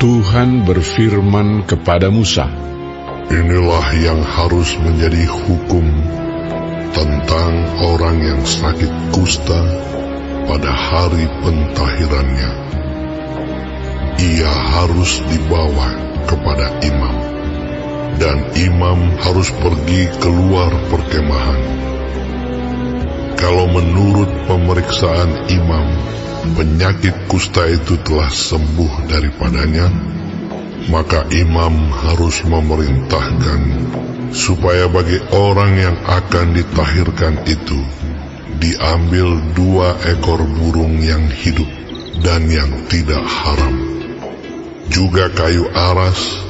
Tuhan berfirman kepada Musa, "Inilah yang harus menjadi hukum tentang orang yang sakit kusta pada hari pentahirannya. Ia harus dibawa kepada imam, dan imam harus pergi keluar perkemahan. Kalau menurut pemeriksaan imam, penyakit kusta itu telah sembuh daripadanya, maka imam harus memerintahkan supaya bagi orang yang akan ditahirkan itu diambil 2 ekor burung yang hidup dan yang tidak haram, juga kayu aras,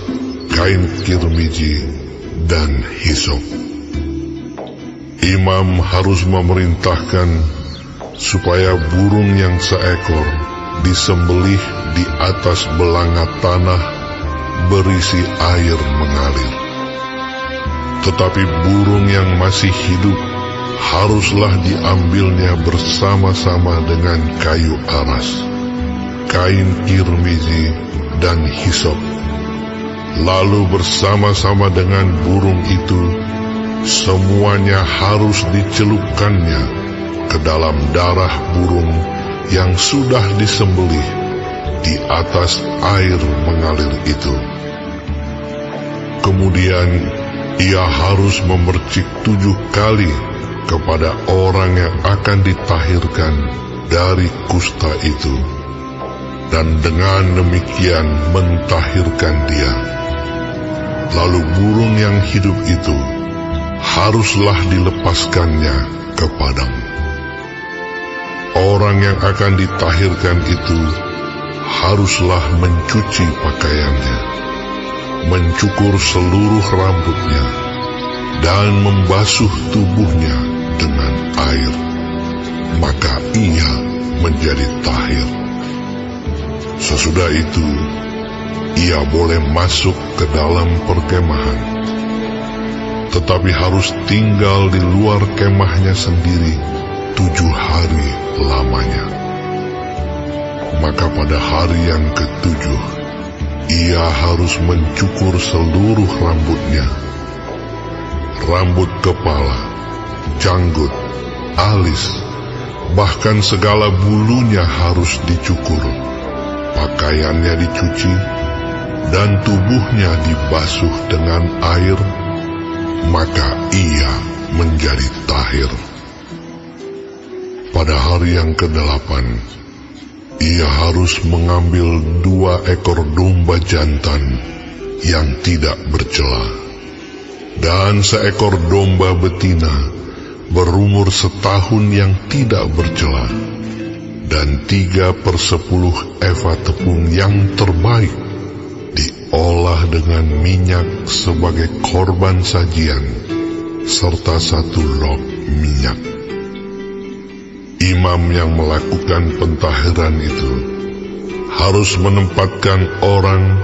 kain kirmiji, dan hisop. Imam harus memerintahkan supaya burung yang seekor disembelih di atas belanga tanah berisi air mengalir. Tetapi burung yang masih hidup haruslah diambilnya bersama-sama dengan kayu aras, kain kirmiji, dan hisop. Lalu bersama-sama dengan burung itu, semuanya harus dicelupkannya ke dalam darah burung yang sudah disembelih di atas air mengalir itu. Kemudian ia harus memercik 7 kali kepada orang yang akan ditahirkan dari kusta itu, dan dengan demikian mentahirkan dia. Lalu burung yang hidup itu haruslah dilepaskannya ke padang. Orang yang akan ditahirkan itu haruslah mencuci pakaiannya, mencukur seluruh rambutnya, dan membasuh tubuhnya dengan air, maka ia menjadi tahir. Sesudah itu, ia boleh masuk ke dalam perkemahan, tetapi harus tinggal di luar kemahnya sendiri 7 hari lamanya. Maka pada hari yang ke-7, ia harus mencukur seluruh rambutnya, rambut kepala, janggut, alis, bahkan segala bulunya harus dicukur, pakaiannya dicuci, dan tubuhnya dibasuh dengan air, maka ia menjadi tahir. Pada hari yang ke-8, ia harus mengambil 2 ekor domba jantan yang tidak bercela, dan 1 ekor domba betina berumur 1 tahun yang tidak bercela, dan 3/10 eva tepung yang terbaik diolah dengan minyak sebagai korban sajian, serta 1 log minyak. Imam yang melakukan pentahiran itu harus menempatkan orang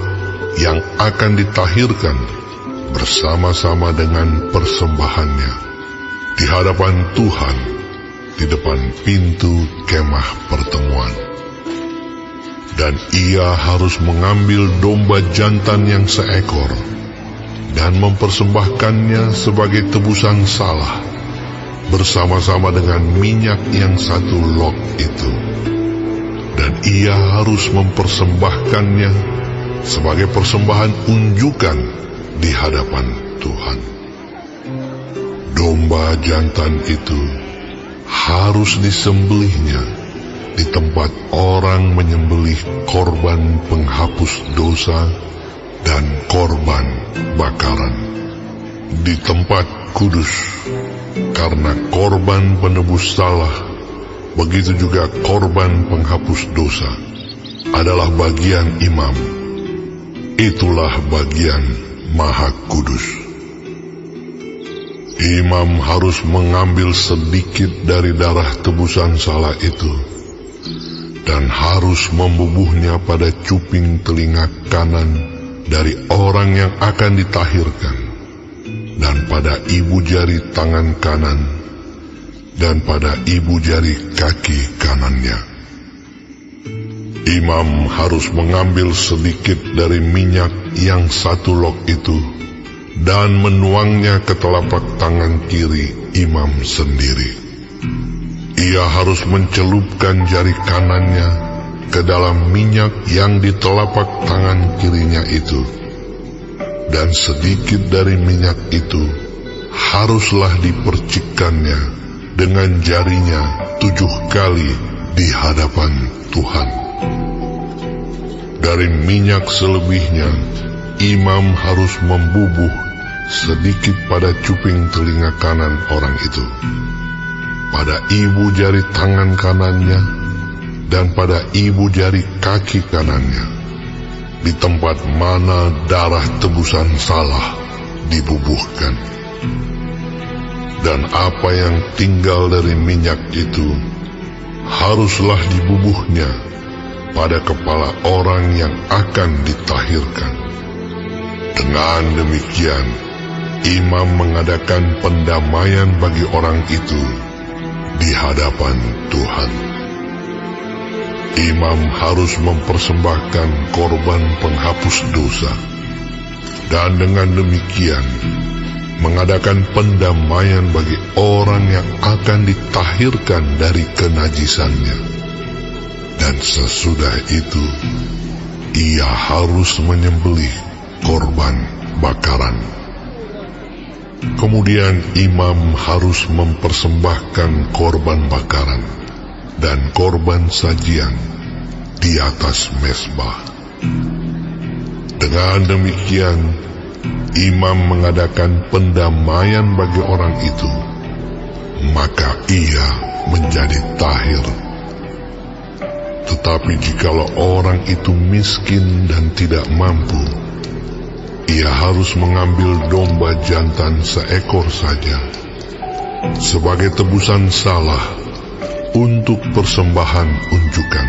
yang akan ditahirkan bersama-sama dengan persembahannya di hadapan Tuhan di depan pintu kemah pertemuan. Dan ia harus mengambil domba jantan yang 1 ekor dan mempersembahkannya sebagai tebusan salah bersama-sama dengan minyak yang 1 log itu. Dan ia harus mempersembahkannya sebagai persembahan unjukan di hadapan Tuhan. Domba jantan itu harus disembelihnya di tempat orang menyembelih korban penghapus dosa dan korban bakaran, di tempat kudus, karena korban penebus salah, begitu juga korban penghapus dosa, adalah bagian imam. Itulah bagian maha kudus. Imam harus mengambil sedikit dari darah tebusan salah itu, dan harus membubuhnya pada cuping telinga kanan dari orang yang akan ditahirkan, dan pada ibu jari tangan kanan, dan pada ibu jari kaki kanannya. Imam harus mengambil sedikit dari minyak yang 1 log itu dan menuangnya ke telapak tangan kiri imam sendiri. Ia harus mencelupkan jari kanannya ke dalam minyak yang di telapak tangan kirinya itu, dan sedikit dari minyak itu haruslah dipercikkannya dengan jarinya 7 kali di hadapan Tuhan. Dari minyak selebihnya, imam harus membubuh sedikit pada cuping telinga kanan orang itu, pada ibu jari tangan kanannya, dan pada ibu jari kaki kanannya, di tempat mana darah tebusan salah dibubuhkan. Dan apa yang tinggal dari minyak itu haruslah dibubuhnya pada kepala orang yang akan ditahirkan. Dengan demikian, imam mengadakan pendamaian bagi orang itu di hadapan Tuhan. Imam harus mempersembahkan korban penghapus dosa, dan dengan demikian mengadakan pendamaian bagi orang yang akan ditahirkan dari kenajisannya. Dan sesudah itu, ia harus menyembelih korban bakaran. Kemudian imam harus mempersembahkan korban bakaran dan korban sajian di atas mezbah. Dengan demikian, imam mengadakan pendamaian bagi orang itu, maka ia menjadi tahir. Tetapi jikalau orang itu miskin dan tidak mampu, ia harus mengambil domba jantan 1 ekor saja sebagai tebusan salah untuk persembahan unjukan,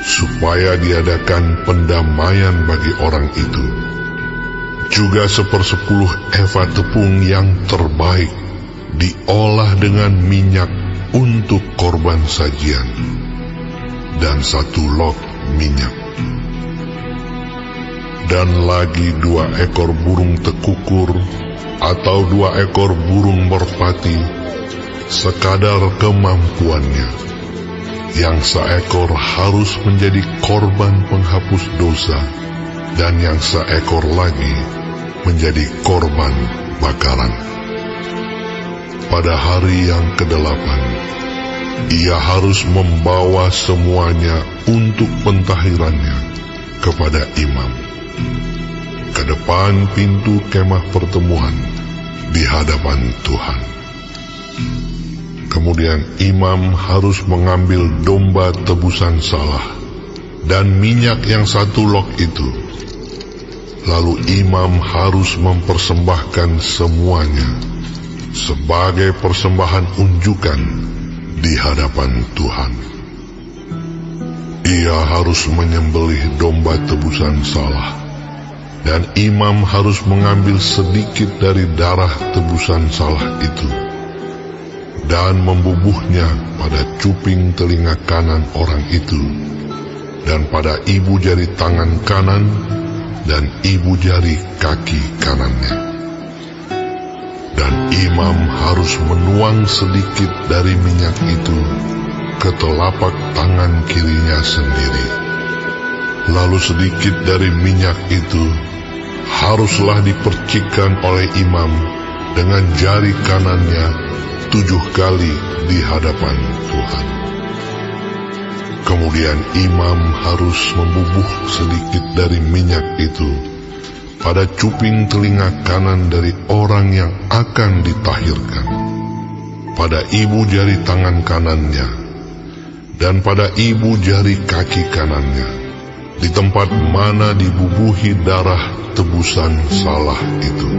supaya diadakan pendamaian bagi orang itu. Juga 1/10 eva tepung yang terbaik diolah dengan minyak untuk korban sajian, dan 1 log minyak. Dan lagi 2 ekor burung tekukur atau 2 ekor burung merpati, sekadar kemampuannya. Yang 1 ekor harus menjadi korban penghapus dosa, dan yang 1 ekor lagi menjadi korban bakaran. Pada hari yang ke-8, ia harus membawa semuanya untuk pentahirannya kepada imam, ke depan pintu kemah pertemuan di hadapan Tuhan. Kemudian imam harus mengambil domba tebusan salah dan minyak yang 1 log itu. Lalu imam harus mempersembahkan semuanya sebagai persembahan unjukan di hadapan Tuhan. Ia harus menyembelih domba tebusan salah, dan imam harus mengambil sedikit dari darah tebusan salah itu dan membubuhnya pada cuping telinga kanan orang itu, dan pada ibu jari tangan kanan dan ibu jari kaki kanannya. Dan imam harus menuang sedikit dari minyak itu ke telapak tangan kirinya sendiri. Lalu sedikit dari minyak itu haruslah dipercikkan oleh imam dengan jari kanannya 7 kali di hadapan Tuhan. Kemudian imam harus membubuh sedikit dari minyak itu pada cuping telinga kanan dari orang yang akan ditahirkan, pada ibu jari tangan kanannya, dan pada ibu jari kaki kanannya, di tempat mana dibubuhi darah tebusan salah itu.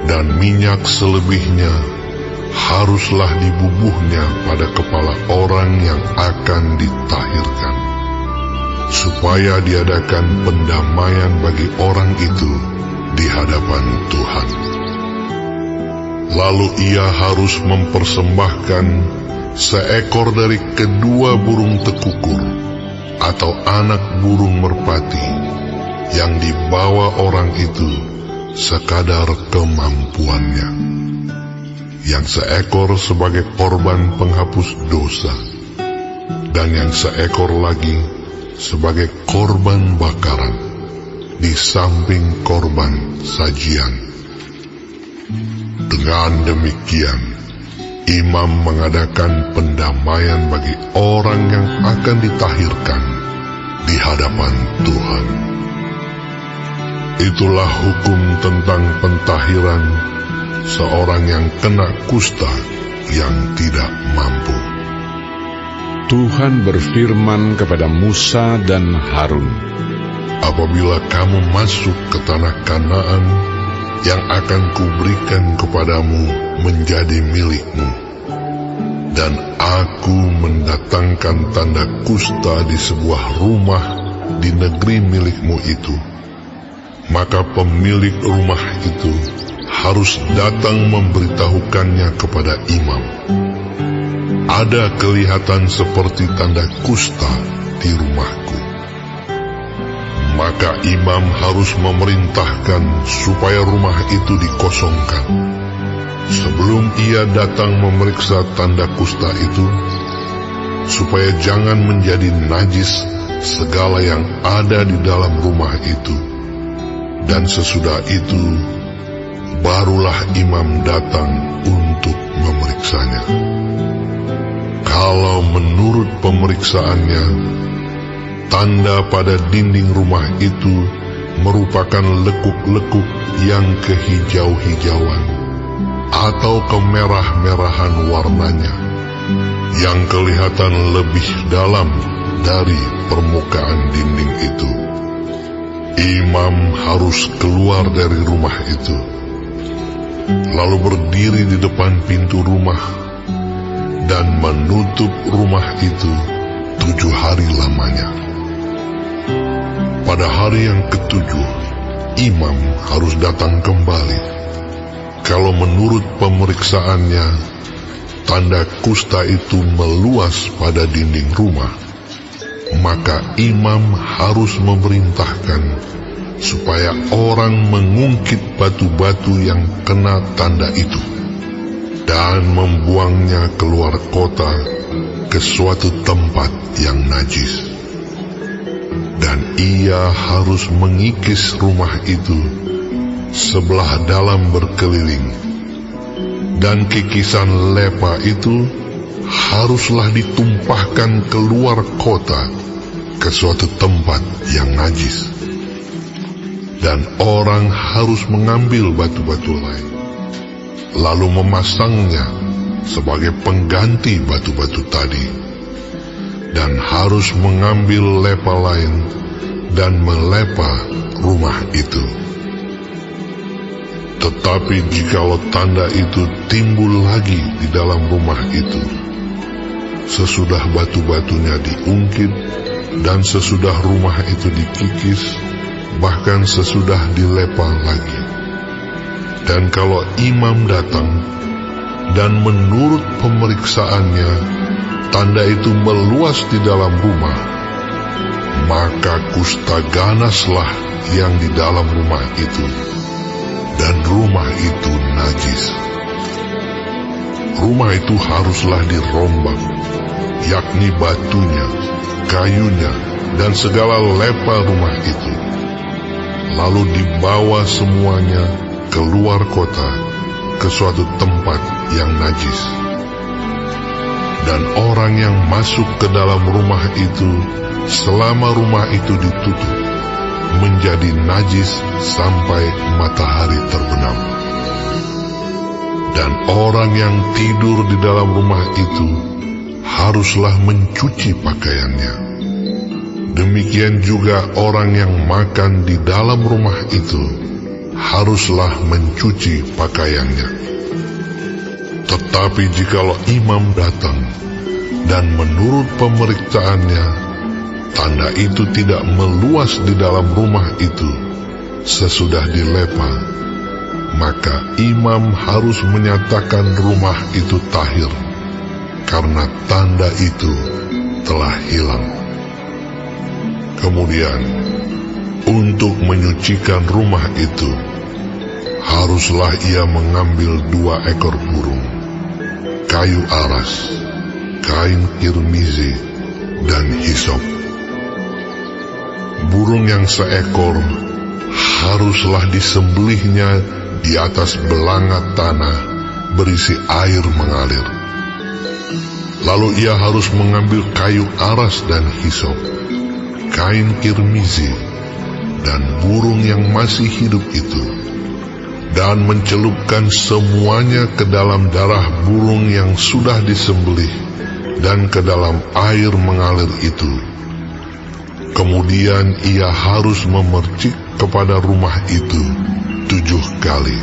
Dan minyak selebihnya haruslah dibubuhnya pada kepala orang yang akan ditahirkan, supaya diadakan pendamaian bagi orang itu di hadapan Tuhan. Lalu ia harus mempersembahkan seekor dari kedua burung tekukur atau anak burung merpati yang dibawa orang itu sekadar kemampuannya, yang seekor sebagai korban penghapus dosa, dan yang seekor lagi sebagai korban bakaran di samping korban sajian. Dengan demikian, imam mengadakan pendamaian bagi orang yang akan ditahirkan di hadapan Tuhan. Itulah hukum tentang pentahiran seorang yang kena kusta yang tidak mampu. Tuhan berfirman kepada Musa dan Harun, apabila kamu masuk ke tanah Kanaan yang akan kuberikan kepadamu menjadi milikmu, dan aku mendatangkan tanda kusta di sebuah rumah di negeri milikmu itu, maka pemilik rumah itu harus datang memberitahukannya kepada imam. Ada kelihatan seperti tanda kusta di rumahku. Maka imam harus memerintahkan supaya rumah itu dikosongkan. Sebelum ia datang memeriksa tanda kusta itu, supaya jangan menjadi najis segala yang ada di dalam rumah itu. Dan sesudah itu, barulah imam datang untuk memeriksanya. Kalau menurut pemeriksaannya, tanda pada dinding rumah itu merupakan lekuk-lekuk yang kehijau-hijauan atau kemerah-merahan warnanya, yang kelihatan lebih dalam dari permukaan dinding itu. Imam harus keluar dari rumah itu, lalu berdiri di depan pintu rumah dan menutup rumah itu 7 hari lamanya. Pada hari yang ketujuh, imam harus datang kembali. Kalau menurut pemeriksaannya, tanda kusta itu meluas pada dinding rumah, maka imam harus memerintahkan supaya orang mengungkit batu-batu yang kena tanda itu dan membuangnya keluar kota ke suatu tempat yang najis. Dan ia harus mengikis rumah itu sebelah dalam berkeliling, dan kikisan lepa itu haruslah ditumpahkan keluar kota ke suatu tempat yang najis. Dan orang harus mengambil batu-batu lain, lalu memasangnya sebagai pengganti batu-batu tadi, dan harus mengambil lepa lain dan melepa rumah itu. Tetapi jikalau tanda itu timbul lagi di dalam rumah itu, sesudah batu-batunya diungkit dan sesudah rumah itu dikikis, bahkan sesudah dilepa lagi, dan kalau imam datang dan menurut pemeriksaannya tanda itu meluas di dalam rumah, maka kusta ganaslah yang di dalam rumah itu, dan rumah itu najis. Rumah itu haruslah dirombak, yakni batunya, kayunya, dan segala lepa rumah itu, lalu dibawa semuanya keluar kota ke suatu tempat yang najis. Dan orang yang masuk ke dalam rumah itu selama rumah itu ditutup menjadi najis sampai matahari terbenam. Dan orang yang tidur di dalam rumah itu haruslah mencuci pakaiannya. Demikian juga orang yang makan di dalam rumah itu haruslah mencuci pakaiannya. Tetapi jikalau imam datang dan menurut pemeriksaannya tanda itu tidak meluas di dalam rumah itu sesudah dilepa, maka imam harus menyatakan rumah itu tahir, karena tanda itu telah hilang. Kemudian, untuk menyucikan rumah itu, haruslah ia mengambil 2 ekor burung, kayu aras, kain kirmizi, dan hisop. Burung yang seekor haruslah disembelihnya di atas belanga tanah berisi air mengalir. Lalu ia harus mengambil kayu aras dan hisop, kain kirmizi, dan burung yang masih hidup itu, dan mencelupkan semuanya ke dalam darah burung yang sudah disembelih dan ke dalam air mengalir itu. Kemudian ia harus memercik kepada rumah itu 7 kali.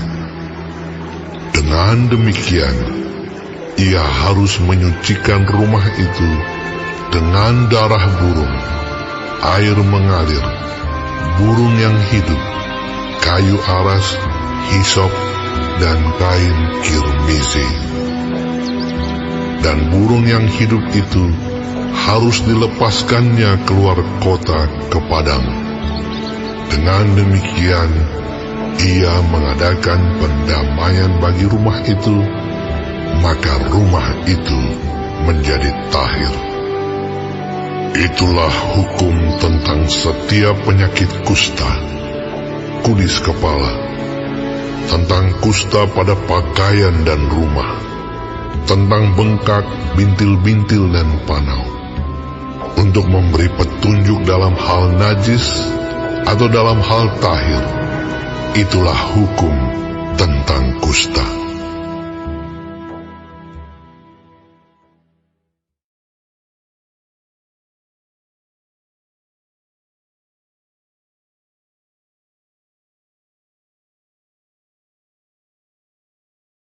Dengan demikian, ia harus menyucikan rumah itu dengan darah burung, air mengalir, burung yang hidup, kayu aras, hisop, dan kain kirmizi. Dan burung yang hidup itu harus dilepaskannya keluar kota ke padang. Dengan demikian, ia mengadakan pendamaian bagi rumah itu, maka rumah itu menjadi tahir. Itulah hukum tentang setiap penyakit kusta, kudis kepala, tentang kusta pada pakaian dan rumah, tentang bengkak, bintil-bintil, dan panau, untuk memberi petunjuk dalam hal najis atau dalam hal tahir. Itulah hukum tentang kusta.